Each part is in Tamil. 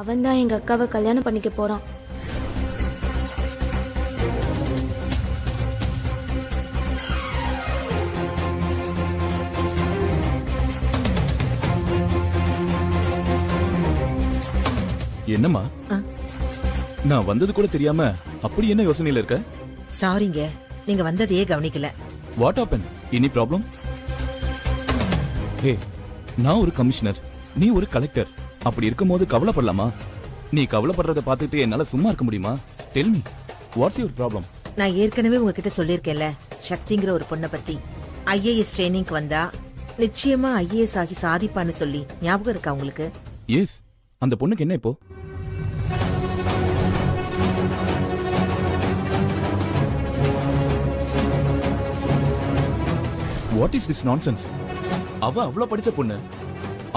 அவன் தான் எங்க அக்காவை கல்யாணம் பண்ணிக்க போறான். என்னம்மா நான் வந்தது கூட தெரியாம அப்படி என்ன யோசனையில இருக்க? சாரிங்க, நீங்க வந்ததையே கவனிக்கல. What happen? Any problem? Hey, நான் ஒரு கமிஷனர், நீ ஒரு கலெக்டர். அப்படி இருக்கும்போது கவலைப்படலாமா? நீ கவலைப்படுறத பார்த்துட்டு என்னால சும்மா இருக்க முடியுமா? Tell me, what's your problem? நான் ஏற்கனவே உங்ககிட்ட சொல்லிருக்கேன்ல, சக்திங்கிற ஒரு பொண்ணை பத்தி. ஐஏஎஸ் ட்ரைனிங்க்கு வந்தா நிச்சயமா ஐஏஎஸ் ஆகி சாதிப்பான்னு சொல்லி ஞாபகம் இருக்கா உங்களுக்கு? எஸ். அந்த பொண்ணுக்கு என்ன இப்போ? What is this nonsense? அவ அவ்வளவு படிச்ச பொண்ணு,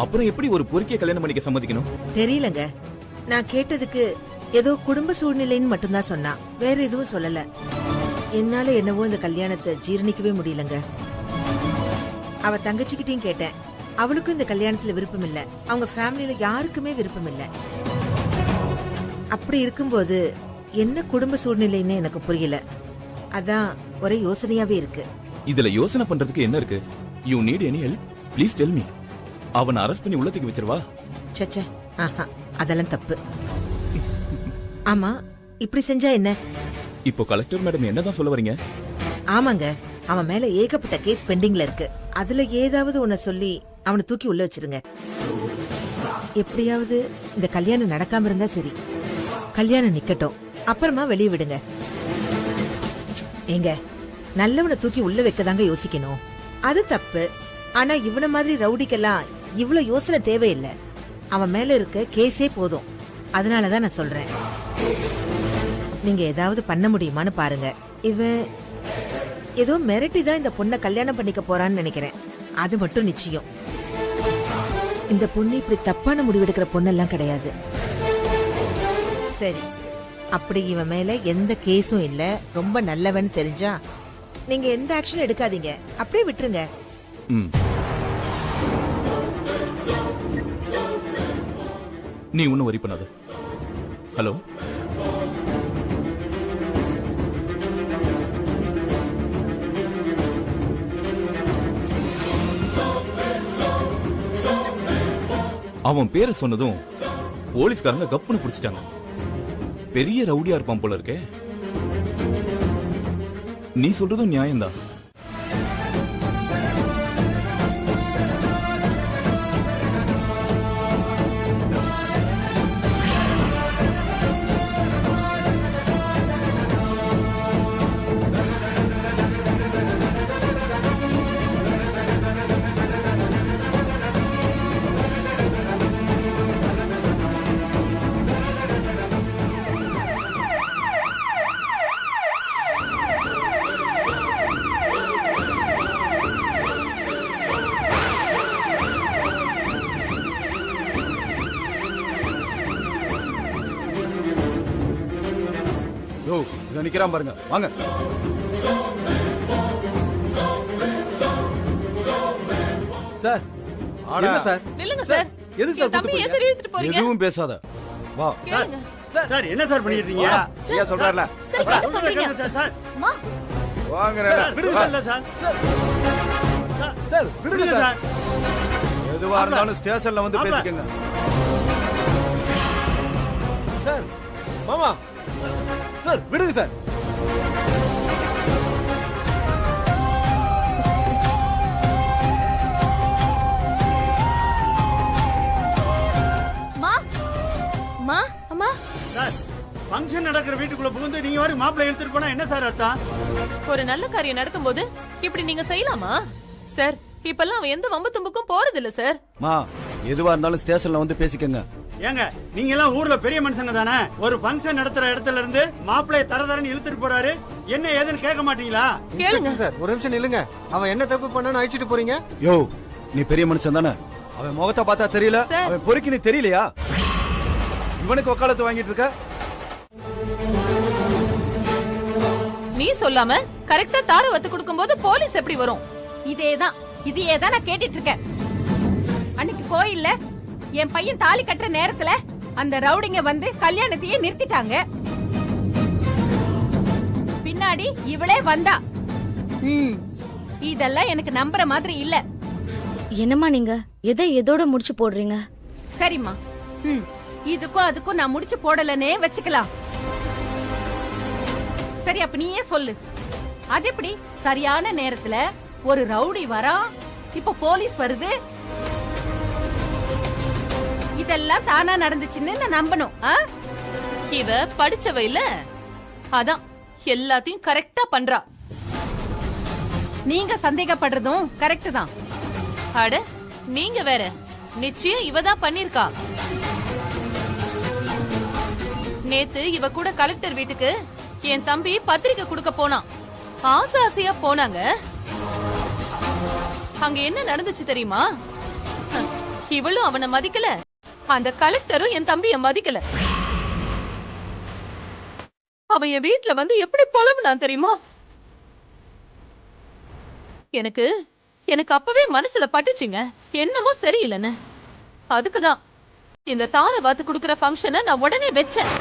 அப்புறம் எப்படி ஒரு பொறுக்கிய கல்யாணம் பண்ணிக்க சம்மதிக்கணும்? தெரியலங்க, நான் கேட்டதுக்கு ஏதோ குடும்ப சூழ்நிலைன்னு மட்டும்தான் சொன்னா, வேற எதுவும் சொல்லல. என்னால என்னவோ இந்த கல்யாணத்தை ஜீரணிக்கவே முடியலங்க. அவ தங்கச்சிக்கிட்டையும் கேட்டேன், அவளுக்கும் இந்த கல்யாணத்துல விருப்பம் இல்ல, அவங்க ஃபேமிலில யாருக்குமே விருப்பம் இல்ல. அப்படி இருக்கும்போது என்ன குடும்ப சூழ்நிலைன்னு எனக்கு புரியல. அதான் ஒரே யோசனையாவே இருக்கு. இதுல யோசனை பண்றதுக்கு என்ன இருக்கு? You need any help? Please tell me. அவனை அரெஸ்ட் பண்ணி உள்ளத்துக்கு வச்சிருவா? சச்சே, ஆஹா, அதெல்லாம் தப்பு. ஆமா, இப்படி செஞ்சா என்ன? இப்போ கலெக்டர் மேடம் என்னதான் சொல்ல வரீங்க? ஆமாங்க, அவன் மேல ஏகப்பட்ட கேஸ் பெண்டிங்ல இருக்கு. அதுல ஏதாவது உன்னை சொல்லி அவனை தூக்கி உள்ள வச்சிருங்க. எப்படியாவது இந்த கல்யாணம் நடக்காம இருந்தா சரி. கல்யாணம் நிக்கட்டும், அப்புறமா வெளியே விடுங்க. ஏங்க, நல்லவனை தூக்கி உள்ள வைக்கதாங்க யோசிக்கணும். அது தப்பு. ஆனா இவன மாதிரி ரவுடிக்கெல்லாம் இவ்வளவு யோசனை தேவையில்லை. அவன் மேல இருக்க கேஸே போதும். அதனாலதான் நான் சொல்றேன், நீங்க ஏதாவது பண்ண முடியுமான்னு பாருங்க. இவன் ஏதோ மிரட்டி தான் இந்த பொண்ணை கல்யாணம் பண்ணிக்க போறான்னு நினைக்கிறேன். அது மட்டும் நிச்சயம். இந்த பொண்ணு இப்படி தப்பான முடிவெடுக்கிற பொண்ணெல்லாம் கிடையாது. சரி, அப்படி இவன் மேல எந்த கேஸும் இல்ல, ரொம்ப நல்லவன் தெரிஞ்சா நீங்க எந்த ஆக்ஷன் எடுக்காதீங்க, அப்படியே விட்டுருங்க. நீ ஒன்னும் வரி பண்ணாத. ஹலோ, அவன் பேரை சொன்னதும் போலீஸ்காரங்க கப்புன்னு பிடிச்சிட்டாங்க. பெரிய ரவுடியா இருப்பான் போல இருக்கே. நீ சொல்றதும் நியாயம்தான். நிக்கிறான் பாருங்க, வாங்க. சார், என்ன சார்? நில்லுங்க சார். எதுக்கு சார் தம்பி ஏன் சார் இழுத்துட்டு போறீங்க? எதுவும் பேசாத, வா. சார், என்ன சார் பண்ணிட்டு இருக்கீங்க? ஐயா சொல்றாருல. சார், என்ன பண்றீங்க? சார், அம்மா, வாங்கறேன். விடுங்க சார். சார், விடுங்க சார். எதுவா இருந்தாலும் ஸ்டேஷன்ல வந்து பேசிக்கங்க. சார், மாமா. சார், விடுங்க சார். அம்மா, அம்மா. சார், ஃபங்க்ஷன் நடக்கிற வீட்டுக்குள்ள புகுந்து நீங்க வரை மாப்பிள்ளை எடுத்துட்டு போனா என்ன சார் அர்த்தம்? ஒரு நல்ல காரியம் நடக்கும்போது இப்படி நீங்க செய்யலாமா? சார், இப்பெல்லாம் அவன் எந்த வம்பு தும்புக்கும் போறது இல்ல சார். மா, எதுவா இருந்தாலும் ஸ்டேஷன்ல வந்து பேசிக்கங்க. ஏங்க, நீங்க எல்லாம் ஊர்ல பெரிய மனுஷங்க தானே? ஒரு ஃபங்க்ஷன் நடத்துற இடத்துல இருந்து மாப்பிள்ளைய தரதரன்னு இழுத்துட்டு போறாரு, என்ன ஏதுன்னு கேட்க மாட்டீங்களா? கேளுங்க சார். ஒரு நிமிஷம் நில்லுங்க. அவன் என்ன தப்பு பண்ணான்னு அழிச்சிட்டு போறீங்க? யோ, நீ பெரிய மனுஷன் தானே? அவன் முகத்தை பார்த்தா தெரியல, அவன் பொறுக்கி நீ தெரியலையா? இவனுக்கு வக்காலத்து வாங்கிட்டு இருக்க. நீ சொல்லாம கரெக்டா தார வத்து கொடுக்கும் போது போலீஸ் எப்படி வரும்? இதேதான் நான் கேட்டுட்டு இருக்கேன். அன்னைக்கு கோயில்ல என் பையன் தாலி கட்டுற நேரத்துல அந்த ரவுடிங்க வந்து கல்யாணத்தையே நிறுத்திட்டாங்க. பின்னாடி இவளே வந்தா. இதெல்லாம் எனக்கு நம்புற மாதிரி இல்ல. என்னம்மா நீங்க எதை எதோட முடிச்சு போடுறீங்க? சரிம்மா, இதுக்கும் அதுக்கும் நான் முடிச்சு போடலனே வச்சுக்கலாம். சரி, அப்ப நீயே சொல்லு, அது எப்படி சரியான நேரத்துல ஒரு ரவுடி வரா, இப்ப போலீஸ் வருது, இதெல்லாம் தானா நடந்துச்சுன்னு நான் நம்பணும்? இவ படிச்சவ இல்ல, அதான் எல்லாத்தையும் கரெக்டா பண்றா. நீங்க சந்தேகப்படுறதும் கரெக்ட் தான். அட நீங்க வேற, நிச்சயம் இவதான் பண்ணிருக்கா. நேத்து இவ கூட கலெக்டர் வீட்டுக்கு என் தம்பி பத்திரிக்கை கொடுக்க போனான். ஆசை ஆசையா போனாங்க. அங்க என்ன நடந்துச்சு தெரியுமா? இவளும் அவனை மதிக்கல, அந்த கலெக்டரும் என் தம்பிய மதிக்கல. அவன் என் வீட்டுல வந்து எப்படி புலம்புனான் தெரியுமா? எனக்கு எனக்கு அப்பவே மனசுல பட்டுச்சுங்க, என்னமோ சரியில்லைன்னு. அதுக்குதான் இந்த தார வாத்து குடுக்கிற ஃபங்க்ஷனை நான் உடனே வச்சேன்.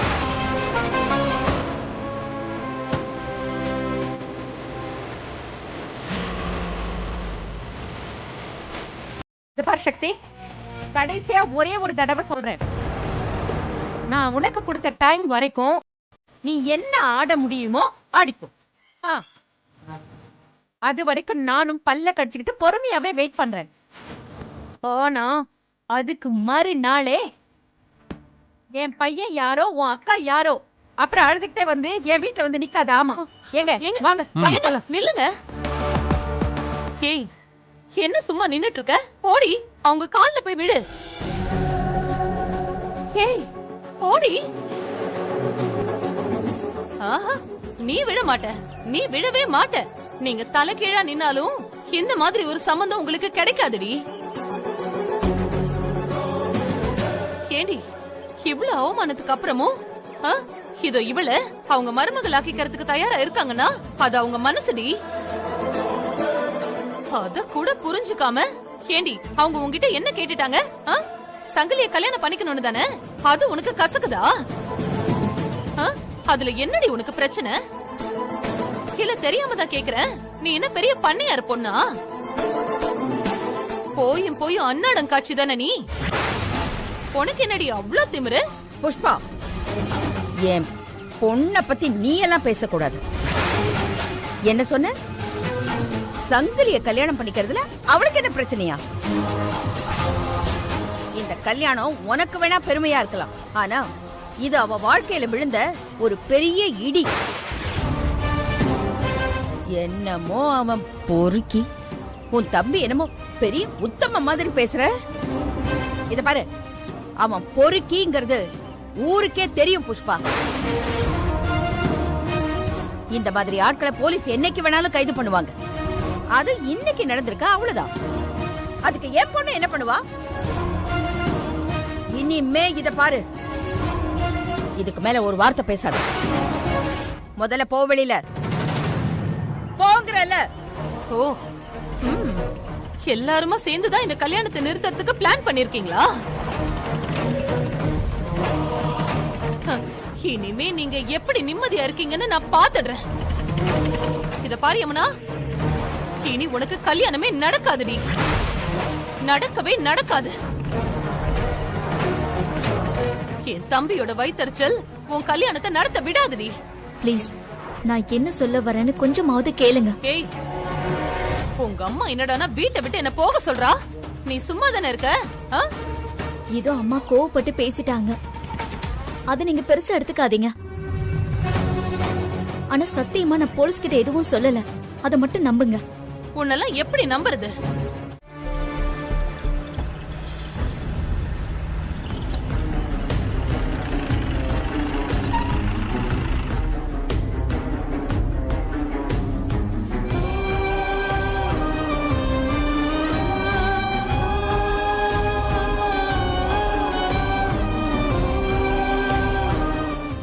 சக்தி, கடைசியா ஒரே ஒரு தடவை சொல்றேன், நான் உனக்கு கொடுத்த டைம் வரைக்கும் நீ என்ன ஆட முடியுமோ ஆடிக்கும். அது வரைக்கும் நானும் பல்ல கடிச்சுக்கிட்டு பொறுமையாவே வெயிட் பண்றேன். ஆனா அதுக்கு மறுநாளே என் பையன் யாரோ, உன் அக்கா யாரோ, அப்புறம் அழுதுகிட்டே வந்து என் வீட்டுல வந்து நிக்காத. ஆமா, எங்க வாங்க, நில்லுங்க. ஏய், என்ன சும்மா நின்னுட்டு இருக்க? ஓடி அவங்க கால்ல போய் விடு. ஏய் ஓடி. ஆஹா, நீ விட மாட்ட, நீ விடவே மாட்ட. நீங்க தலை கீழா நின்னாலும் இந்த மாதிரி ஒரு சம்பந்தம் உங்களுக்கு கிடைக்காதுடி. ஏண்டி, இவ்வளவு அவமானத்துக்கு அப்புறமும் இதோ இவள அவங்க மருமகள் ஆக்கிக்கிறதுக்கு தயாரா இருக்காங்கன்னா அது அவங்க மனசுடி. அத கூட புரிஞ்சுக்காம, ஏண்டி அவங்க உங்ககிட்ட என்ன கேட்டுட்டாங்க? சங்கிலிய கல்யாணம் பண்ணிக்கணும்னு தானே? அது உனக்கு கசக்குதா? அதுல என்னடி உனக்கு பிரச்சனை? இல்ல தெரியாம தான் கேக்குறேன், நீ என்ன பெரிய பண்ணையார் பொண்ணா? போயும் அன்னாடம் காட்சி தானே நீ. உனக்கு என்னடி அவ்வளவு திமிரு? புஷ்பா, என் பொண்ண பத்தி நீ எல்லாம் பேசக்கூடாது. என்ன சொன்ன? சங்கிலிய கல்யாணம் பண்ணிக்கிறதுல அவளுக்கு என்ன பிரச்சனையா? இந்த கல்யாணம் உனக்கு வேணா பெருமையா இருக்கலாம், ஆனா இது அவ வாழ்க்கையில விழுந்த ஒரு பெரிய இடி. என்னமோ அவன் பொறுக்கி, உன் தம்பி என்னமோ பெரிய உத்தம மாதிரி பேசுற. இத பாரு, அவன் பொறுக்கிங்கிறது ஊருக்கே தெரியும் புஷ்பா. இந்த மாதிரி ஆட்களை போலீஸ் என்னைக்கு வேணாலும் கைது பண்ணுவாங்க. அது இன்னைக்கு நடந்திருக்கா, அவ்வளவுதான். அதுக்கு என் பொண்ணு என்ன பண்ணுவா? இனிமே இத பாரு, இதுக்கு மேல ஒரு வார்த்தை பேசாத. முதல்ல போ, வெளியில போங்கறல. ஓ, எல்லாருமா சேர்ந்துதான் இந்த கல்யாணத்தை நிறுத்தறதுக்கு பிளான் பண்ணிருக்கீங்களா? இனிமே நீங்க எப்படி நிம்மதியா இருக்கீங்கன்னு நான் பாத்துடுறேன். இத பாரு யமுனா, இனி உனக்கு கல்யாணமே நடக்காதுடி. நடக்கவே நடக்காது. என் தம்பியோட வயித்தறிச்சல் உன் கல்யாணத்தை நடத்த விடாதுடி. ப்ளீஸ், நான் என்ன சொல்ல வரேன்னு கொஞ்சமாவது கேளுங்க. ஏய், உங்க அம்மா என்னடானா வீட்டை விட்டு என்ன போக சொல்றா? நீ சும்மா தானே இருக்க? இதோ அம்மா கோவப்பட்டு பேசிட்டாங்க, அத நீங்க பெருசா எடுத்துக்காதீங்க. ஆனா சத்தியமா நான் போலீஸ் கிட்ட எதுவும் சொல்லல, அத மட்டும் நம்புங்க. உன்னெல்லாம் எப்படி நம்புறது?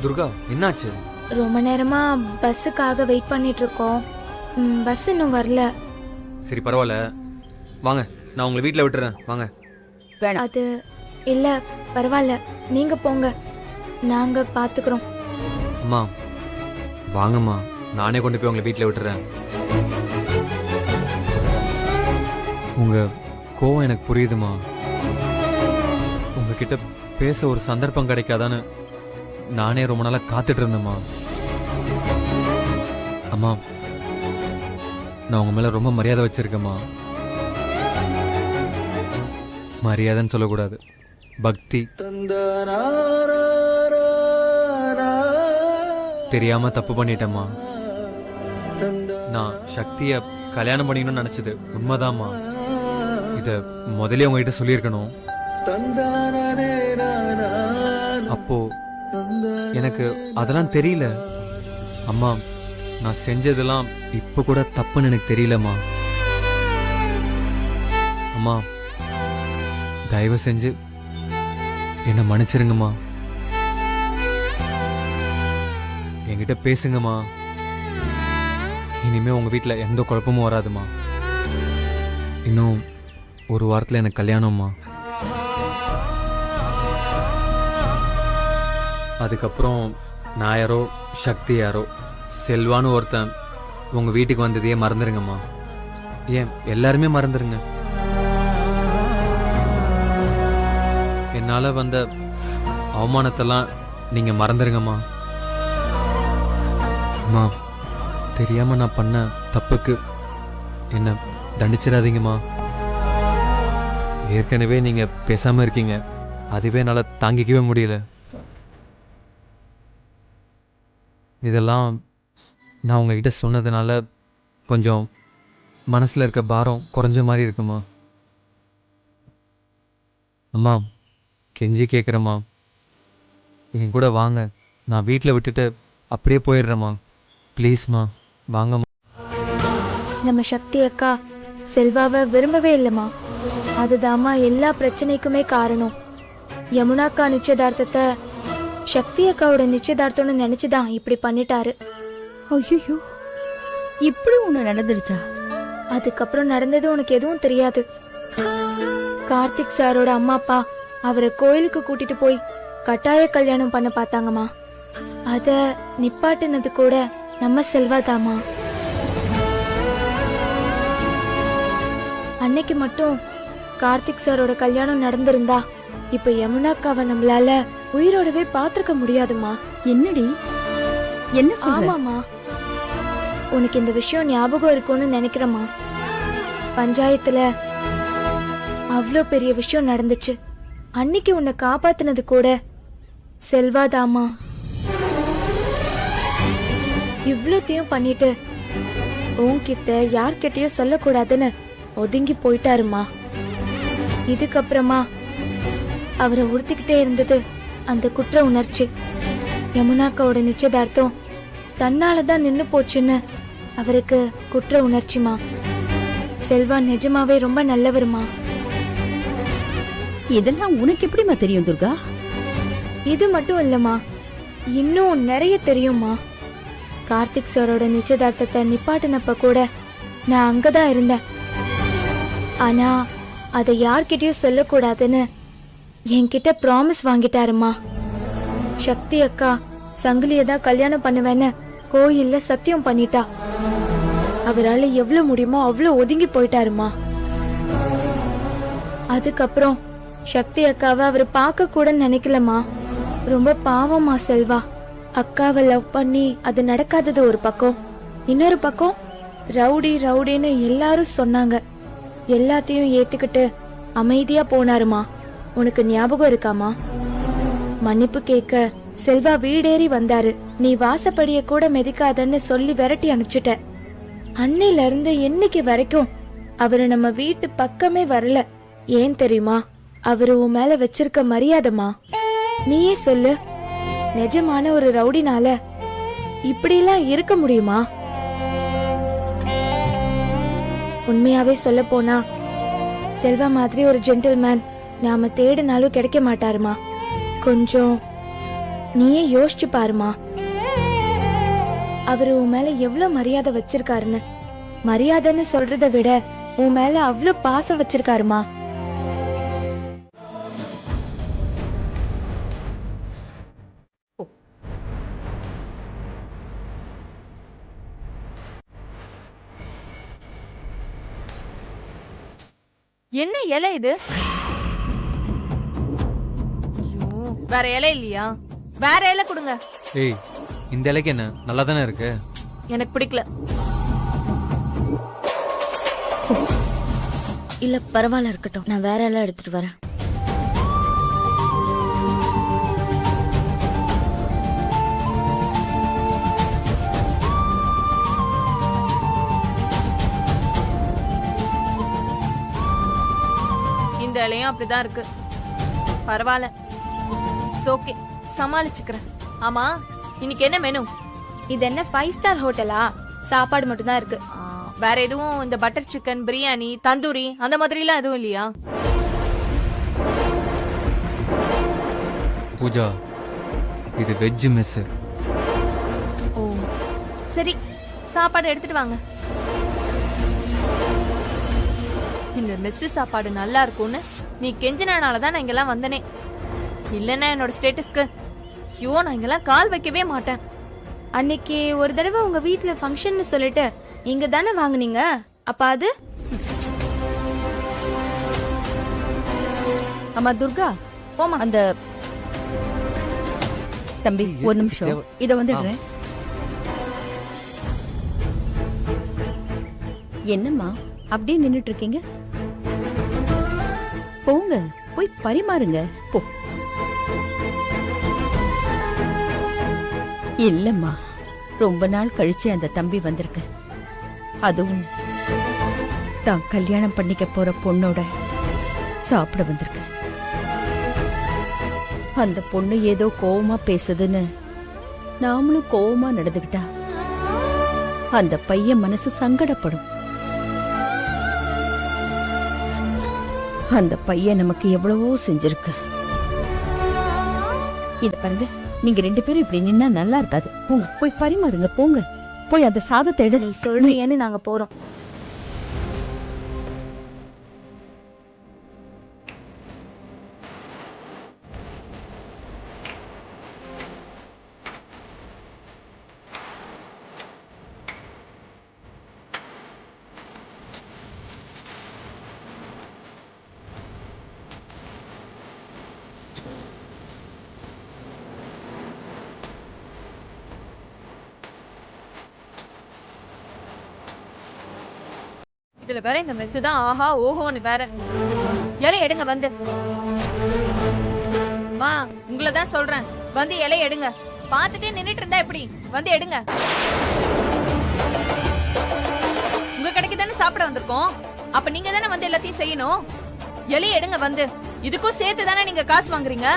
துர்கா, என்னாச்சு? ரொம்ப நேரமா பஸ்ஸுக்காக வெயிட் பண்ணிட்டு இருக்கோம். பஸ் இன்னும் வரல. சரி பரவாயில்ல, வாங்க நான் உங்களை வீட்டுல விட்டுறேன், வாங்க. அது இல்ல பரவாயில்ல, நீங்க போங்க, நாங்க பாத்துக்கிறோம். அம்மா வாங்கம்மா, நானே கொண்டு போய் உங்களை வீட்டில் விட்டுறேன். உங்க கோவம் எனக்கு புரியுதுமா. உங்ககிட்ட பேச ஒரு சந்தர்ப்பம் கிடைக்காதான்னு நானே ரொம்ப நாளா காத்துட்டு இருந்தேம்மா. அம்மா நான் உங்க மேல ரொம்ப மரியாதை வச்சிருக்கேம்மா. மரியாதைன்னு சொல்லக்கூடாது, பக்தி. தெரியாம தப்பு பண்ணிட்டேம்மா. நான் சக்திய கல்யாணம் பண்ணிக்கணும்னு நினைச்சது உண்மைதாம்மா. இத முதலே உங்ககிட்ட சொல்லியிருக்கணும். அப்போ எனக்கு அதெல்லாம் தெரியல அம்மா. நான் செஞ்சதெல்லாம் இப்ப கூட தப்புன்னு எனக்கு தெரியலம்மா. அம்மா தயவு செஞ்சு என்ன மன்னிச்சிருங்கம்மா. என்கிட்ட பேசுங்கம்மா. இனிமே உங்க வீட்டுல எந்த குழப்பமும் வராதுமா. இன்னும் ஒரு வாரத்துல எனக்கு கல்யாணம்மா. அதுக்கப்புறம் நான் யாரோ சக்தி யாரோ செல்வான்னு ஒருத்தன் உங்க வீட்டுக்கு வந்ததையே மறந்துருங்கம்மா. ஏன் எல்லாருமே மறந்துருங்க. என்னால வந்த அவமானத்தெல்லாம் நீங்க மறந்துருங்கம்மா. அம்மா தெரியாம நான் பண்ண தப்புக்கு என்ன தண்டிச்சிடாதீங்கம்மா. ஏற்கனவே நீங்க பேசாம இருக்கீங்க, அதுவே என்னால தாங்கிக்கவே முடியல. இதெல்லாம் நான் உங்ககிட்ட சொன்னதுனால கொஞ்சம் மனசுல இருக்க பாரம் குறைஞ்ச மாதிரி இருக்குமா. அம்மா கெஞ்சி கேட்குறேம்மா, என் கூட வாங்க. நான் வீட்டில் விட்டுட்டு அப்படியே போயிடுறேம்மா. ப்ளீஸ்மா வாங்கம்மா. நம்ம சக்தி அக்கா செல்வாவை விரும்பவே இல்லைம்மா. அதுதாம்மா எல்லா பிரச்சனைக்குமே காரணம். யமுனாக்கா நிச்சயதார்த்தத்தை சக்தி அக்காவோட நிச்சயதார்த்தம்னு நினைச்சுதான் இப்படி பண்ணிட்டாரு. ஐயோ, இப்படி ஒண்ணு நடந்துருச்சா? அதுக்கப்புறம் நடந்தது உனக்கு எதுவும் தெரியாது. கார்த்திக் சாரோட அம்மா அப்பா அவரை கோயிலுக்கு கூட்டிட்டு போய் கட்டாய கல்யாணம் பண்ண பார்த்தாங்கம்மா. அத நிப்பாட்டினது கூட நம்ம செல்வாதாமா. அன்னைக்கு மட்டும் கார்த்திக் சாரோட கல்யாணம் நடந்திருந்தா இப்ப யமுனாக்காவை நம்மளால உயிரோடவே பாத்திருக்க முடியாதுமா. என்னடி என்ன சொல்ற? ஆமாமா, உனக்கு இந்த விஷயம் ஞாபகம் இருக்கும்னு நினைக்கிறேம்மா. பஞ்சாயத்துல அவ்வளோ பெரிய விஷயம் நடந்துச்சு. அன்னைக்கு உன்னை காப்பாத்தினது கூட செல்வாதாமா. இவ்வளோத்தையும் பண்ணிட்டு உன்கிட்ட யார்கிட்டயும் சொல்லக்கூடாதுன்னு ஒதுங்கி போயிட்டாருமா. இதுக்கப்புறமா அவரை உறுத்திக்கிட்டே இருந்தது அந்த குற்ற உணர்ச்சி. யமுனாக்காவோட நிச்சயதார்த்தம் தன்னாலதான் நின்னு போச்சுன்னு அவருக்கு குற்ற உணர்ச்சிமா. செல்வா நிஜமாவே ரொம்ப நல்லவருமா. இதெல்லாம் உனக்கு எப்படிமா தெரியும் துர்கா? இது மட்டும் இல்லம்மா, இன்னும் நிறைய தெரியுமா. கார்த்திக் சாரோட நிச்சயதார்த்தத்தை நிப்பாட்டினப்ப கூட நான் அங்கதான் இருந்தேன். ஆனா அதை யார்கிட்டயும் சொல்லக்கூடாதுன்னு என்கிட்ட ப்ராமிஸ் வாங்கிட்டாருமா. சக்தி அக்கா சங்கிலியதான் கல்யாணம் பண்ணுவேன்னு கோயில்ல சத்தியம் பண்ணிட்டா. அவரால் எவ்வளவு முடியுமோ அவ்வளவு ஒதுங்கி போயிட்டாருமா. அதுக்கப்புறம் சக்தி அக்காவை அவர் பார்க்க கூட நினைக்கலமா. ரொம்ப பாவமா செல்வா. அக்காவை லவ் பண்ணி அது நடக்காதது ஒரு பக்கம், இன்னொரு பக்கம் ரவுடி ரவுடின்னு எல்லாரும் சொன்னாங்க. எல்லாத்தையும் ஏத்துக்கிட்டு அமைதியா போனாருமா. உனக்கு ஞாபகம் இருக்காமா? மன்னிப்பு கேட்க செல்வா வீடேறி வந்தாரு. நீ வாசப்படிய கூட மிதிக்காதன்னு சொல்லி விரட்டி அனுப்பிச்சுட்ட. அன்னையில இருந்து இன்னைக்கு வரைக்கும் அவரு நம்ம வீட்டு பக்கமே வரல. ஏன் தெரியுமா? அவரு உன் மேல வச்சிருக்க மரியாதைமா. நீயே சொல்லு, நிஜமான ஒரு ரவுடினால இப்படிலாம் இருக்க முடியுமா? உண்மையாவே சொல்ல போனா செல்வா மாதிரி ஒரு ஜென்டில்மேன் நாம தேடினாலும் கிடைக்க மாட்டாருமா. கொஞ்சம் நீயே யோசிச்சு பாருமா. அவரு உன் மேல எவ்வளவு மரியாதை வச்சிருக்காருன்னு. மரியாதைன்னு சொல்றதை விட உன் மேல அவ்வளவு பாசம் வச்சிருக்காருமா. என்ன இலை இது? வேற இலை இல்லையா? வேற இலை கொடுங்க. ஏய், இந்த இலைக்கு என்ன நல்லா தானே இருக்கு? எனக்கு பிடிக்கல. இல்ல பரவாயில்ல இருக்கட்டும், நான் வேற எல்லாம் எடுத்துட்டு வரேன். இந்த இலையும் அப்படிதான் இருக்கு. பரவாயில்ல, ஓகே, சமாளிச்சுக்கிறேன். ஆமா, இன்னைக்கு என்ன மெனு? இது என்ன 5 ஸ்டார் ஹோட்டலா? சாப்பாடு மட்டும் தான் இருக்கு. வேற எதுவும் இந்த பட்டர் சிக்கன், பிரியாணி, தந்தூரி அந்த மாதிரி எல்லாம் எதுவும் இல்லையா? பூஜா, இது வெஜ் மெஸ். ஓ சரி, சாப்பாடு எடுத்துட்டு வாங்க. இந்த மெஸ் சாப்பாடு நல்லா இருக்கும்னு நீ கெஞ்சினாலதான் நான் இங்கெல்லாம் வந்தனே. இல்லன்னா என்னோட ஸ்டேட்டஸ்க்கு ஐயோ நான் இங்கெல்லாம் கால் வைக்கவே மாட்டேன். அன்னைக்கு ஒரு தடவை உங்க வீட்ல ஃபங்க்ஷன் சொல்லிட்டு இங்க தானே வாங்குனீங்க, அப்ப அது? அம்மா துர்கா, போமா. அந்த தம்பி ஒரு நிமிஷம், இத வந்துடுறேன். என்னம்மா அப்படியே நின்னுட்டு இருக்கீங்க? போங்க, போய் பரிமாறுங்க போ. இல்லம்மா, ரொம்ப நாள் கழிச்சு அந்த தம்பி வந்திருக்க, அதுவும் தான் கல்யாணம் பண்ணிக்க போற பொண்ணோட சாப்பிட வந்திருக்க. அந்த பொண்ணு ஏதோ கோவமா பேசுதுன்னு நாமளும் கோவமா நடந்துகிட்டா அந்த பையன் மனசு சங்கடப்படும். அந்த பையன் நமக்கு எவ்வளவோ செஞ்சிருக்கு. இத பாருங்க, நீங்க 2 பேரும் இப்படி நின்னா நல்லா இருக்காது. போங்க, போய் பரிமாறுங்க. போங்க, போய் அந்த சாதத்தை எடு. நீ சொல்றியேன்னு நாங்க போறோம். இதுல வேற இந்த மெஸ் தான் ஆஹா ஓஹோன்னு வேற. இலை எடுங்க வந்து. மா, உங்களை தான் சொல்றேன், வந்து இலை எடுங்க. பார்த்துட்டே நின்னுட்டு இருந்தா எப்படி? வந்து எடுங்க. உங்க கடைக்கு தானே சாப்பிட வந்திருக்கோம், அப்ப நீங்க தானே வந்து எல்லாத்தையும் செய்யணும். இலை எடுங்க வந்து. இதுக்கும் சேர்த்து தானே நீங்க காசு வாங்குறீங்க.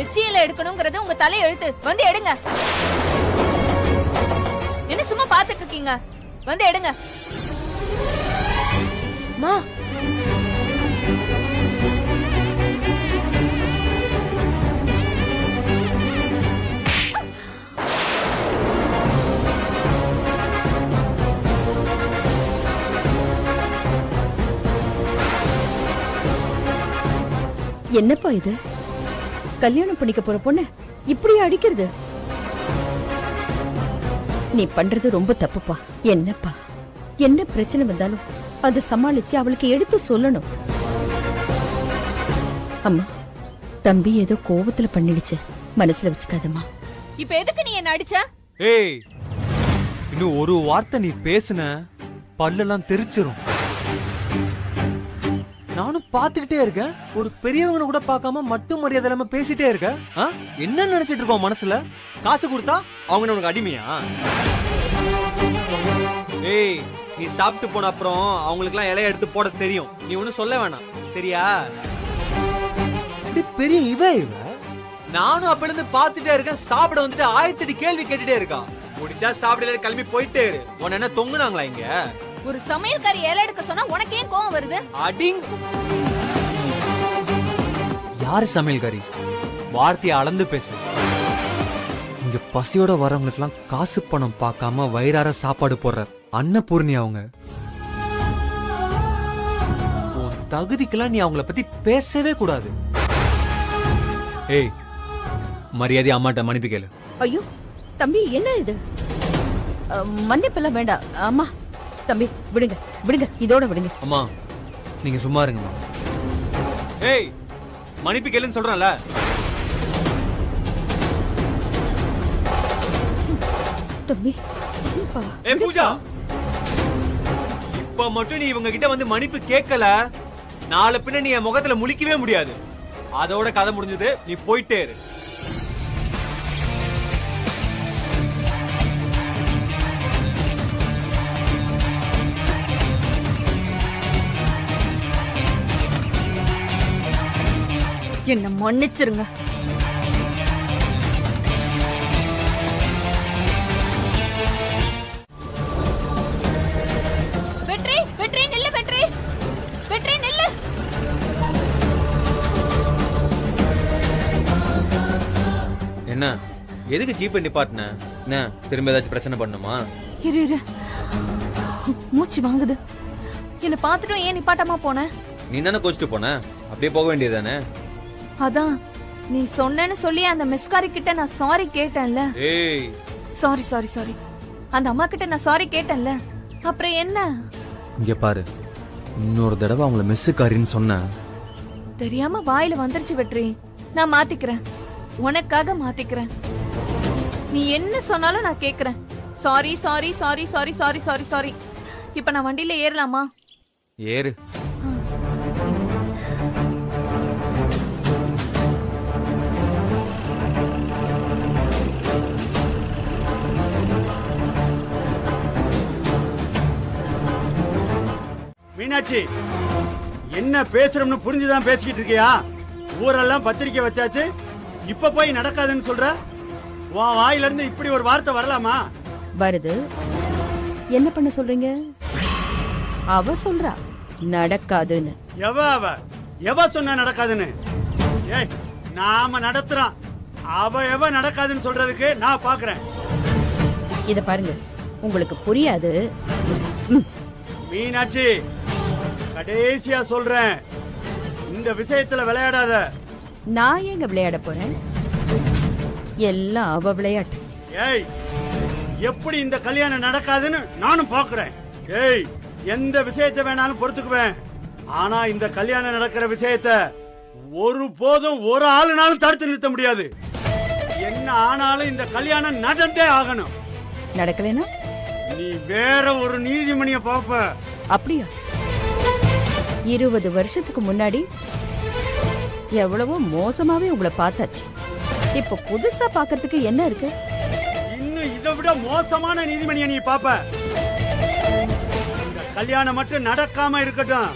எச்சியில எடுக்கணுங்கிறது உங்க தலை எழுத்து. வந்து எடுங்க. என்ன சும்மா பாத்துட்டு இருக்கீங்க? வந்து எடுங்க. மா, என்னப்பா இது? கல்யாணம் பண்ணிக்க போற பொண்ணு இப்படி அடிக்கிறது? நீ பண்றது ரொம்ப தப்புப்பா. என்னப்பா, என்ன பிரச்சனை வந்தாலும் அதை சமாளிச்சு அவளுக்கு எடுத்து சொல்லணும். அம்மா, தம்பி ஏதோ கோவத்துல பண்ணிடுச்சு, மனசுல வச்சுக்காதம்மா. இப்ப எதுக்கு நீ என்ன அடிச்ச? ஏய், இன்னும் ஒரு வார்த்தை நீ பேசுன பல்லெல்லாம் தெரிச்சிரும். நானும் பாத்துக்கிட்டே இருக்கேன், ஒரு பெரியவங்க கூட பார்க்காம மட்டும் மரியாதை இல்லாம பேசிட்டே இருக்க. என்ன நினைச்சிட்டு இருக்கோம் மனசுல? காசு கொடுத்தா அவங்க உனக்கு அடிமையா? ஏய், நீ சாப்பிட்டு போன அப்புறம் அவங்களுக்கு எல்லாம் இலைய எடுத்து போட தெரியும். நீ ஒண்ணு சொல்ல வேணாம், சரியா? பெரிய இவ நானும் அப்ப இருந்து பாத்துட்டே இருக்கேன். சாப்பிட வந்துட்டு 1008 கேள்வி கேட்டுட்டே இருக்கான். முடிச்சா சாப்பிடல, கிளம்பி போயிட்டே இரு. உன்ன என்ன தொங்குனாங்களா இங்க? ஒரு சமையல்காரி இலை எடுக்க சொன்னா உனக்கு ஏன் கோவம் வருது? அடிங். யாரு சமையல்காரி? வார்த்தையை அளந்து பேசு. இங்க பசியோட வரவங்களுக்கு எல்லாம் காசு பணம் பார்க்காம வயிறார சாப்பாடு போடுற அன்னபூர்ணி அவங்க. உன் தகுதிக்கெல்லாம் நீ அவங்கள பத்தி பேசவே கூடாது. ஏய், மரியாதை அம்மாட்ட மன்னிப்பு கேளு. ஐயோ தம்பி, என்ன இது? மன்னிப்பெல்லாம் வேண்டாம். அம்மா, தம்பி விடுங்க விடுங்க, இதோட விடுங்க. அம்மா நீங்க சும்மா இருங்கம்மா. ஏய் மன்னிப்பு கேளுன்னு சொல்றேன்ல. தம்பி ஏய் பூஜா, இப்ப மட்டும் நீ இவங்க கிட்ட வந்து மன்னிப்பு கேட்கல, நாளை பின்ன நீ என் முகத்துல முழிக்கவே முடியாது. அதோட கதை முடிஞ்சது, நீ போயிட்டே இரு. என்ன மன்னிச்சிருங்க. வெற்றி வெற்றி நில்லு, வெற்றி வெற்றி நில்லு. என்ன எதுக்கு ஜீப்பை நிப்பாட்டின? என்ன திரும்ப ஏதாச்சும் பிரச்சனை பண்ணுமா? இரு இரு, மூச்சு வாங்குது. என்ன பார்த்துட்டும் ஏன் நிப்பாட்டமா போன? நீ தானே கோச்சிட்டு போன, அப்படியே போக வேண்டியதானே? அதான் நீ சொன்னேன்னு சொல்லி அந்த மிஸ்காரி கிட்ட நான் சாரி கேட்டேன்ல. ஏய் சாரி சாரி சாரி, அந்த அம்மா கிட்ட நான் சாரி கேட்டேன்ல, அப்புறம் என்ன? இங்க பாரு, இன்னொரு தடவை அவங்கள மெஸ்ஸுக்காரின்னு சொன்ன, தெரியாம வாயில வந்துருச்சு வெற்றி. நான் மாத்திக்கிறேன், உனக்காக மாத்திக்கிறேன். நீ என்ன சொன்னாலும் நான் கேக்குறேன். Sorry sorry sorry sorry sorry sorry sorry. இப்ப நான் வண்டியில ஏறலாமா? ஏறு. மீனாட்சி, என்ன பேசுறோம்னு புரிஞ்சுதான் பேசிக்கிட்டு இருக்கியா? ஊரெல்லாம் பத்திரிக்கை வச்சாச்சு, இப்ப போய் நடக்காதுன்னு சொல்ற? உன் வாயில இருந்து இப்படி ஒரு வார்த்தை வரலாமா? வருது. என்ன பண்ண சொல்றீங்க? அவ சொல்றா நடக்காதுன்னு. எவ சொன்னா நடக்காதுன்னு? ஏய், நாம நடத்துறோம், அவ நடக்காதுன்னு சொல்றதுக்கு நான் பாக்குறேன். இத பாருங்க, உங்களுக்கு புரியாது. மீனாட்சி, கடைசியா சொல்றேன், இந்த விஷயத்துல விளையாடாத. நான் எங்க விளையாட போறேன்? எல்லாம் அவ விளையாட்டு. ஏய், எப்படி இந்த கல்யாணம் நடக்காதுன்னு நானும் பாக்குறேன். ஏய், எந்த விஷயத்தை வேணாலும் பொறுத்துக்குவேன், ஆனா இந்த கல்யாணம் நடக்கிற விஷயத்தை ஒரு போதும் ஒரு ஆளுனாலும் தடுத்து நிறுத்த முடியாது. என்ன ஆனாலும் இந்த கல்யாணம் நடந்தே ஆகணும். நடக்கலனா நீ வேற ஒரு நீதிமணிய பாப்ப. அப்படியா? 20 வருஷத்துக்கு முன்னாடி எவ்வளவோ மோசமாவே உங்களை பார்த்தாச்சு. இப்ப புதுசா பாக்குறதுக்கு என்ன இருக்கு? இன்னும் இதை விட மோசமான நீதிமணிய நீ பாப்ப. இந்த கல்யாணம் மட்டும் நடக்காம இருக்கட்டும்,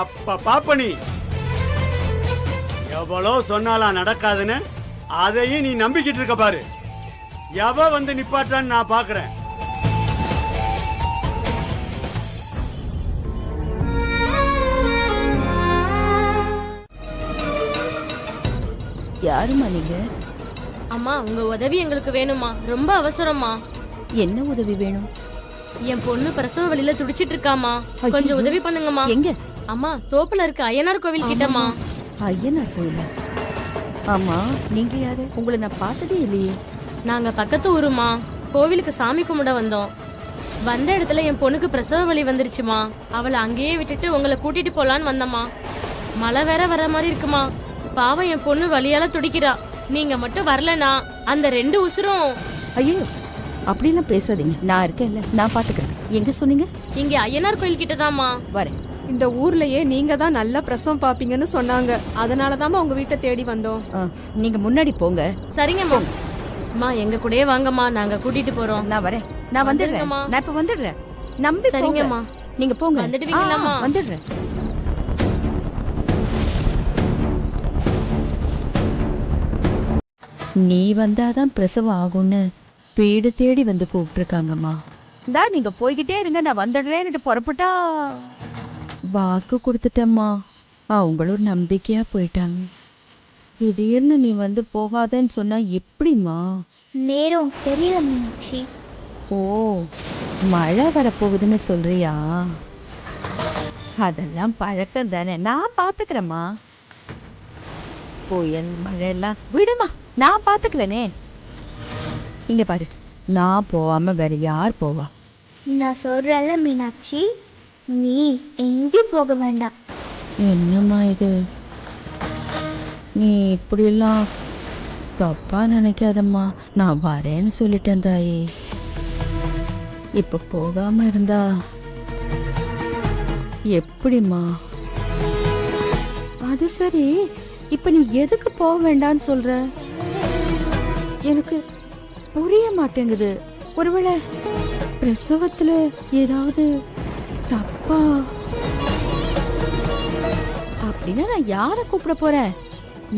அப்ப பாப்ப. நீ எவ்வளவு சொன்னாலாம் நடக்காதுன்னு, அதையும் நீ நம்பிக்கிட்டு இருக்க பாரு. எவ வந்து நிப்பாட்டான்னு நான் பாக்குறேன். யாருமா நீங்க? அம்மா, உங்க உதவி எங்களுக்கு வேணுமா, ரொம்ப அவசரமா. என்ன உதவி வேணும்? என் பொண்ணு பிரசவ வலியில துடிச்சிட்டு இருக்காமா, கொஞ்சம் உதவி பண்ணுங்கம்மா. எங்க? அம்மா, தோப்புல இருக்க ஐயனார் கோவில் கிட்டமா. ஐயனார் கோயில்? ஆமா, நீங்க யாரு? உங்களை நான் பார்த்ததே இல்லையே. நாங்க பக்கத்து ஊருமா, கோவிலுக்கு சாமி கும்பிட வந்தோம். வந்த இடத்துல என் பொண்ணுக்கு பிரசவ வலி வந்துருச்சுமா, அவளை அங்கேயே விட்டுட்டு உங்களை கூட்டிட்டு போலான்னு வந்தம்மா. மழை வேற வர மாதிரி இருக்குமா, பாவம் என் பொண்ணு வலியால துடிக்கிறா. நீங்க மட்டும் வரலனா அந்த 2 உசுரும். ஐயோ, அப்படிலாம் பேசாதீங்க, நான் இருக்கேன்ல, நான் பாத்துக்கிறேன். எங்க சொன்னீங்க? இங்க ஐயனார் கோயில் கிட்டதாமா. வரேன். இந்த ஊர்லயே நீங்க தான் நல்ல பிரசவம் பாப்பீங்கன்னு சொன்னாங்க, அதனாலதான் உங்க வீட்டை தேடி வந்தோம். நீங்க முன்னாடி போங்க. சரிங்கம்மா. அம்மா, எங்க கூடயே வாங்கம்மா, நாங்க கூட்டிட்டு போறோம். நான் வரேன், நான் வந்துடுறேன். நான் இப்ப வந்துடுறேன், நம்பி சரிங்கம்மா. நீங்க போங்க. வந்துடுவீங்களாம்மா? வந்துடுறேன். நீ வந்தாதான் பிரசவம் ஆகும்னு வீடு தேடி வந்து கூப்பிட்டுருக்காங்கம்மா. இந்தா நீங்க போய்கிட்டே இருங்க, நான் வந்துடுறேன்னு புறப்பட்டா. வாக்கு கொடுத்துட்டம்மா, அவங்களும் நம்பிக்கையா போயிட்டாங்க. திடீர்னு நீ வந்து போகாதன்னு சொன்னா எப்படிம்மா? நேரம் தெரியல மீனாட்சி. ஓ, மழை வரப்போகுதுன்னு சொல்றியா? அதெல்லாம் பழக்கம் தானே, நான் பாத்துக்கிறேம்மா. புயல் மழையெல்லாம் விடுமா, நான் பாத்துக்கிறேனே. இங்க பாரு, நான் போகாம வேற யார் போவா? நான் சொல்றேன்ல மீனாட்சி, நீ எங்கேயும் போக வேண்டாம். என்னம்மா இது, நீ இப்படியெல்லாம் தப்பா நினைக்காதம்மா. நான் வரேன்னு சொல்லிட்டேன் தாயே. இப்ப போகாம இருந்தா எப்படிம்மா? அது சரி, இப்ப நீ எதுக்கு போக வேண்டான்னு சொல்ற? எனக்கு புரிய மாட்டேங்குது. ஒருவேளை பிரசவத்துல ஏதாவது தப்பா? அப்படின்னா நான் யார கூப்பிட போறேன்?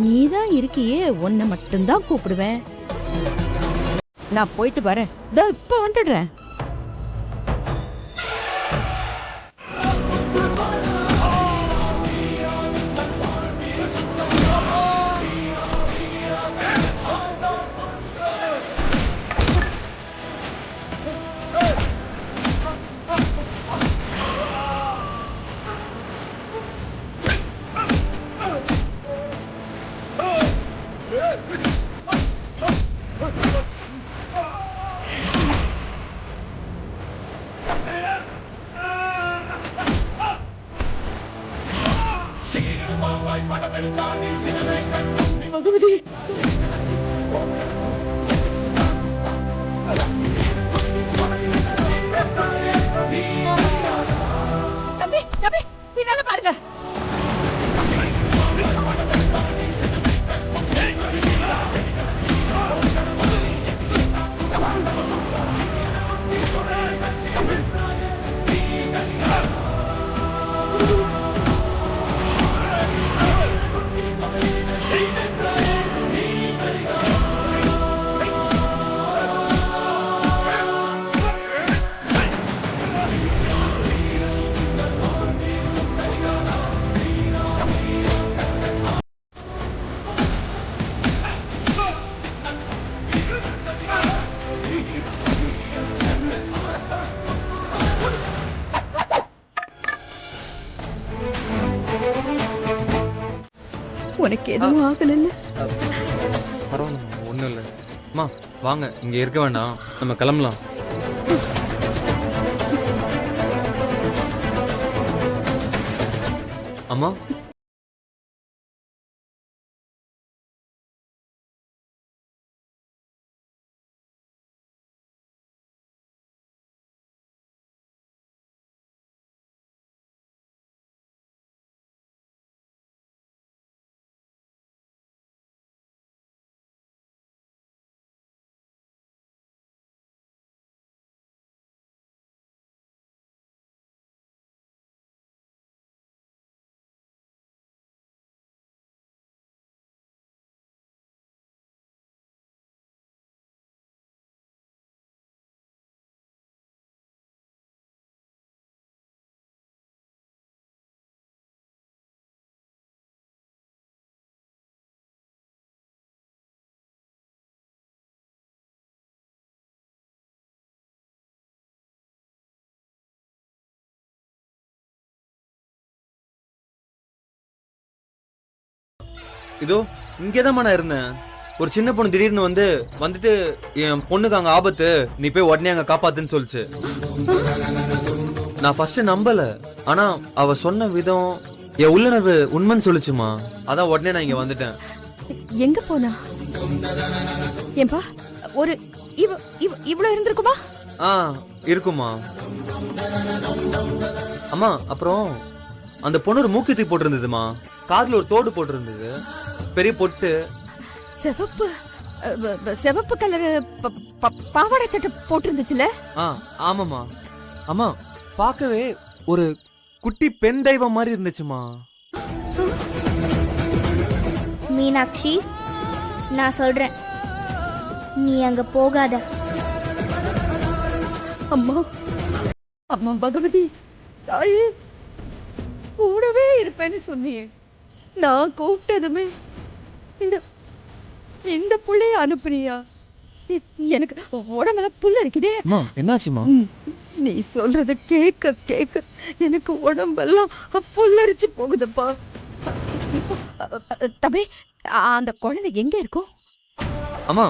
நீதான் இருக்கியே, உன்னை மட்டும்தான் கூப்பிடுவேன். நான் போயிட்டு வரேன், இப்ப வந்துடுறேன். பகவதி, தம்பி தம்பி, பின்னால பாருங்க. உனக்கு எதுவும் ஆகல? பரவாயில்ல, ஒண்ணும் இல்லை. அம்மா வாங்க, இங்க இருக்க வேண்டாம், நம்ம கிளம்பலாம். அம்மா இதோ இங்கேதான் நான் இருந்தேன். ஒரு சின்ன பொண்ணு திடீர்னு வந்துட்டு என் பொண்ணுக்கு அங்க ஆபத்து, நீ போய் உடனே அங்க காப்பாத்துன்னு சொல்லுச்சு. நான் ஃபர்ஸ்ட் நம்பல, ஆனா அவ சொன்ன விதம் என் உள்ளுணர்வு உண்மைன்னு சொல்லுச்சுமா. அதான் உடனே நான் இங்க வந்துட்டேன். எங்க போனா? ஏன்பா, ஒரு இவ்வளவு இருந்திருக்குமா? இருக்குமா. அம்மா அப்புறம் அந்த பொண்ணு ஒரு மூக்குத்தி போட்டு இருந்ததுமா, காதுல ஒரு தோடு போட்டு இருந்தது, பெரிய பொட்டு, சிவப்பு கலர் பாவாடை சட்டை போட்டு இருந்துச்சுல? ஆமாமா. அம்மா பார்க்கவே ஒரு குட்டி பெண் தெய்வம் மாதிரி இருந்துச்சுமா. மீனாட்சி, நான் சொல்றேன், நீ அங்க போகாத. அம்மா அம்மா பகவதி தாயே, கூடவே இருப்பேன்னு சொன்னியே, நான் கூப்பிட்டதுமே இந்த புள்ளைய அனுப்புனியா? எனக்கு உடம்பெல்லாம் புல்ல இருக்குதே. என்னாச்சுமா? நீ சொல்றத கேட்க கேட்க எனக்கு உடம்பெல்லாம் புல்லரிச்சு போகுதுப்பா. தம்பி, அந்த குழந்தை எங்க இருக்கும்? அம்மா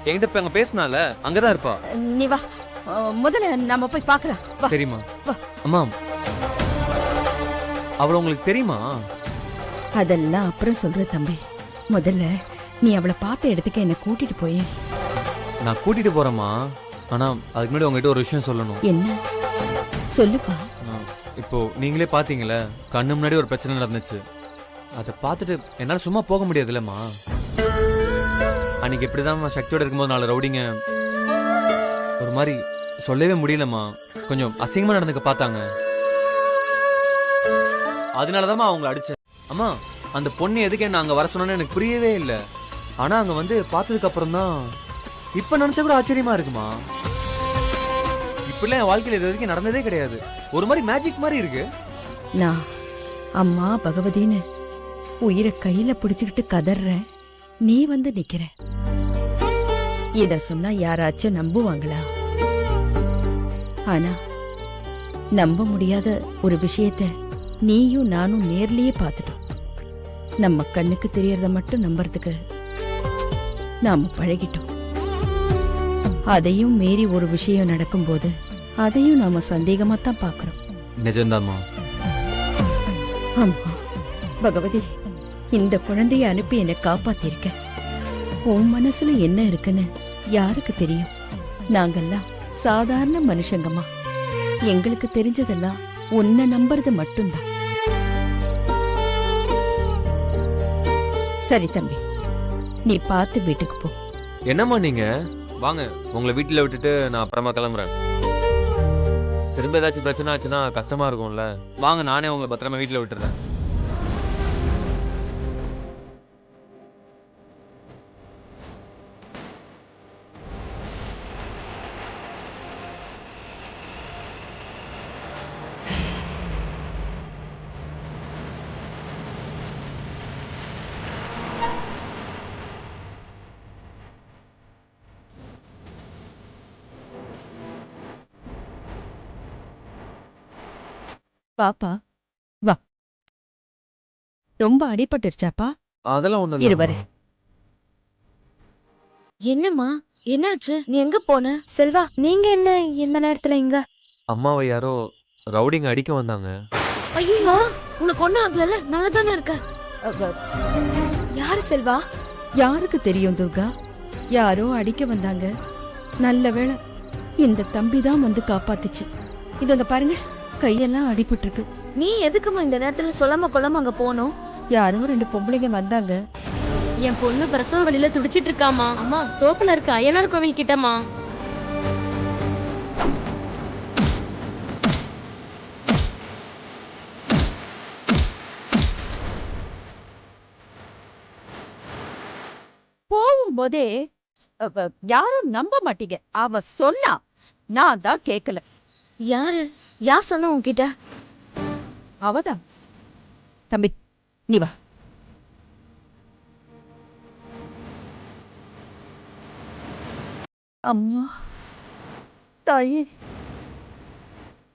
என்கிட்ட இப்ப அங்க பேசினால அங்கதான் இருப்பா. நீ வா, முதல்ல நாம போய் பார்க்கலாம் வா. சரிம்மா. வா. அம்மா, அவள உங்களுக்கு தெரியுமா? அதெல்லாம் அப்புறம் சொல்ற தம்பி. முதல்ல நீ அவளை பார்த்த இடத்துக்கு என்ன கூட்டிட்டு போய். நான் கூட்டிட்டு போறேம்மா. ஆனா அதுக்கு முன்னாடி உங்ககிட்ட ஒரு விஷயம் சொல்லணும். என்ன சொல்லுப்பா. இப்போ நீங்களே பாத்தீங்களே, கண்ணு முன்னாடி ஒரு பிரச்சனை நடந்துச்சு. அதை பார்த்துட்டு என்னால சும்மா போக முடியாது இல்லம்மா. அன்னைக்கு இப்படிதான் சக்தியோட இருக்கும்போது 4 ரவுடிங்க ஒரு மாதிரி சொல்லவே முடியலம்மா. கொஞ்சம் அசிங்கமா நடந்துக்க பார்த்தாங்க. அதனாலதான் அவங்களை அடிச்சேன். அம்மா, அந்த பொண்ணு எதுக்கு என்ன அங்க வர சொன்னு எனக்கு புரியவே இல்லை. ஆனா அங்க வந்து பார்த்ததுக்கு அப்புறம் தான் இப்ப நினைச்சா கூட ஆச்சரியமா இருக்குமா. இப்படிலாம் என் வாழ்க்கையில இது வரைக்கும் நடந்ததே கிடையாது. ஒரு மாதிரி மேஜிக் மாதிரி இருக்கு. நான் அம்மா பகவதின்னு உயிரை கையில பிடிச்சுக்கிட்டு கதறேன். நீ வந்து நிக்கிற. இத சொன்னா யாராச்சும் நம்புவாங்களா? ஆனா நம்ப முடியாத ஒரு விஷயத்த நீயும் நானும் நேர்லயே பார்த்துட்டோம். நம்ம கண்ணுக்கு தெரியறத மட்டும் நம்புறதுக்கு நாம பழகிட்டோம். அதையும் மீறி ஒரு விஷயம் நடக்கும்போது அதையும் நாம சந்தேகமா தான் பாக்குறோம். நிஜம்தாம்மா. ஆமா பகவதி, இந்த குழந்தைய அனுப்பி என்னை காப்பாத்திருக்க. உன் மனசுல என்ன இருக்குன்னு யாருக்கு தெரியும்? நாங்கெல்லாம் சாதாரண மனுஷங்கம்மா. எங்களுக்கு தெரிஞ்சதெல்லாம் உன்னை நம்புறது மட்டும்தான். சரி தம்பி, நீ பார்த்து வீட்டுக்கு போ. என்னம்மா நீங்க வாங்க, உங்களை வீட்டுல விட்டுட்டு நான் அப்புறமா கிளம்புறேன். திரும்ப ஏதாச்சும் பிரச்சனை ஆச்சுன்னா கஷ்டமா இருக்கும்ல. வாங்க, நானே உங்களை பத்திரமா வீட்டுல விட்டுறேன். பாப்பா வா. ரொம்ப அடிபட்டுருச்சாப்பா? அதெல்லாம் ஒண்ணு இருவரு. என்னம்மா என்னாச்சு? நீ எங்க போன? செல்வா, நீங்க என்ன இந்த நேரத்துல இங்க? அம்மாவை யாரோ ரவுடிங்க அடிக்க வந்தாங்க. ஐயோ, உனக்கு ஒண்ணும் ஆகல? நல்லா தானே இருக்க. யாரு செல்வா? யாருக்கு தெரியும் துர்கா? யாரோ அடிக்க வந்தாங்க. நல்ல வேளை இந்த தம்பி தான் வந்து காப்பாத்துச்சு. இதங்க பாருங்க, கையெல்லாம் அடிபட்டு இருக்கு. நீ எதுக்குமா இந்த நேரத்துல சொல்லாம கொள்ளாம அங்க போனோம்? யாரோ 2 பொம்பளைங்க வந்தாங்க. என் பொண்ணு பிரசவ வழியில துடிச்சிட்டு இருக்காமா. அம்மா, தோப்புல இருக்க அய்யனார் கோவில் கிட்டமா. போகும்போதே யாரும் நம்ப மாட்டீங்க. அவ சொன்னா, நான் தான் கேட்கல. யார் சொன்ன உன்கிட்ட? அவதான். தம்பி நீ வா. அம்மா, தாயே,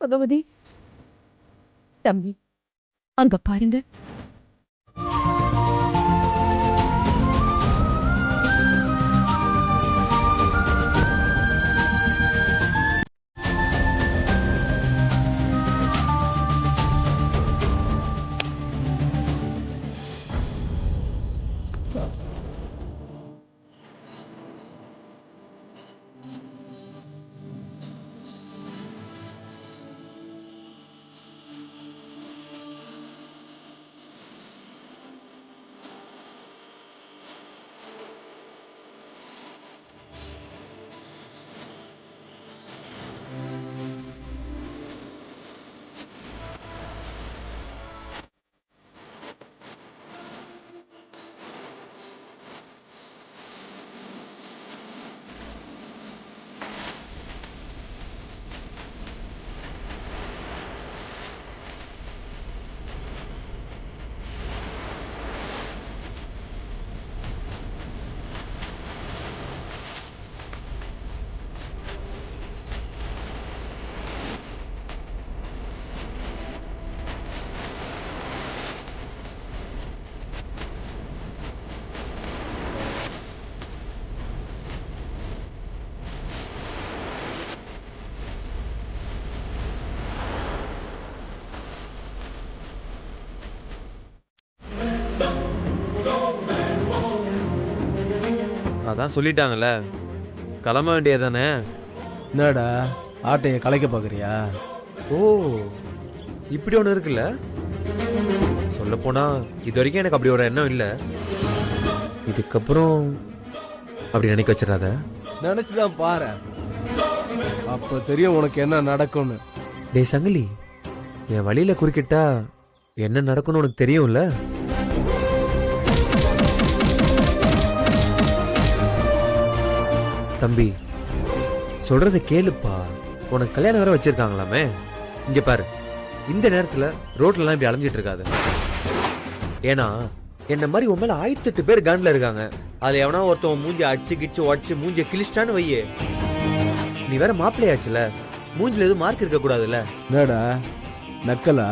பகவதி. தம்பி அங்க பாருங்க. அதான் சொல்லிட்டாங்கல்ல, கிளம்ப வேண்டியதானே. என்னடா ஆட்டைய கலைக்க பாக்குறியா? ஓ, இப்படி ஒன்று இருக்குல்ல. சொல்ல போனா இது வரைக்கும் எனக்கு அப்படி ஒரு எண்ணம் இல்லை. இதுக்கப்புறம் அப்படி நினைக்க வச்சிடாத. நினைச்சுதான் பாரு, அப்ப தெரியும் உனக்கு என்ன நடக்கும்னு. டேய் சங்கிலி, என் வழியில குறுக்கிட்டா என்ன நடக்கும்னு உனக்கு தெரியும்ல. தம்பி சொல்றத கேளுப்பா. உனக்கு கல்யாணம் வேற வச்சிருக்காங்களாமே. இங்க பாரு, இந்த நேரத்துல ரோட்ல எல்லாம் இப்படி அலைஞ்சிட்டு இருக்காது. ஏன்னா என்ன மாதிரி உன் மேல 1008 பேர் கன்ல இருக்காங்க. அதுல எவனா ஒருத்தவன் மூஞ்சி அடிச்சு கிச்சு உடச்சு மூஞ்சிய கிழிச்சிட்டான்னு வையே, நீ வேற மாப்பிள்ளையாச்சுல, மூஞ்சில எதுவும் மார்க் இருக்க கூடாதுல்ல. என்னடா நக்கலா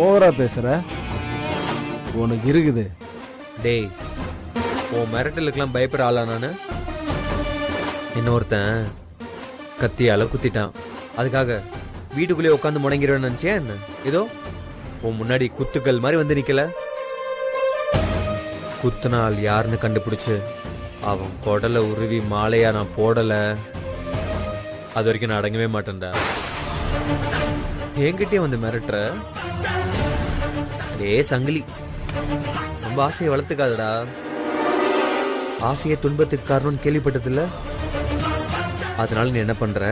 ஓவரா பேசுற? உனக்கு இருக்குது. டேய், உன் மிரட்டலுக்கெல்லாம் பயப்பட ஆளா நானு? இன்னொருத்தன் கத்தியால குத்திட்டான், அதுக்காக வீட்டுக்குள்ளே உட்காந்து முடங்கிடுவேன்னு நினைச்சேன் என்ன? ஏதோ உன் முன்னாடி குத்துக்கள் மாதிரி வந்து நிக்கல. குத்துனால் யாருன்னு கண்டுபிடிச்சு அவன் கொடலை உருவி மாலையா நான் போடல, அது வரைக்கும் நான் அடங்கவே மாட்டேன்டா. என்கிட்டயே வந்து மிரட்டுற? ஏ சங்கிலி, ரொம்ப ஆசையை வளர்த்துக்காதடா. ஆசையை துன்பத்துக்கு காரணம்னு கேள்விப்பட்டதில்ல. அதனால நீ என்ன பண்ற,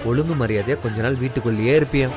ஒழுங்கு மரியாதையா கொஞ்ச நாள் வீட்டுக்குள்ளேயே இருப்பியா.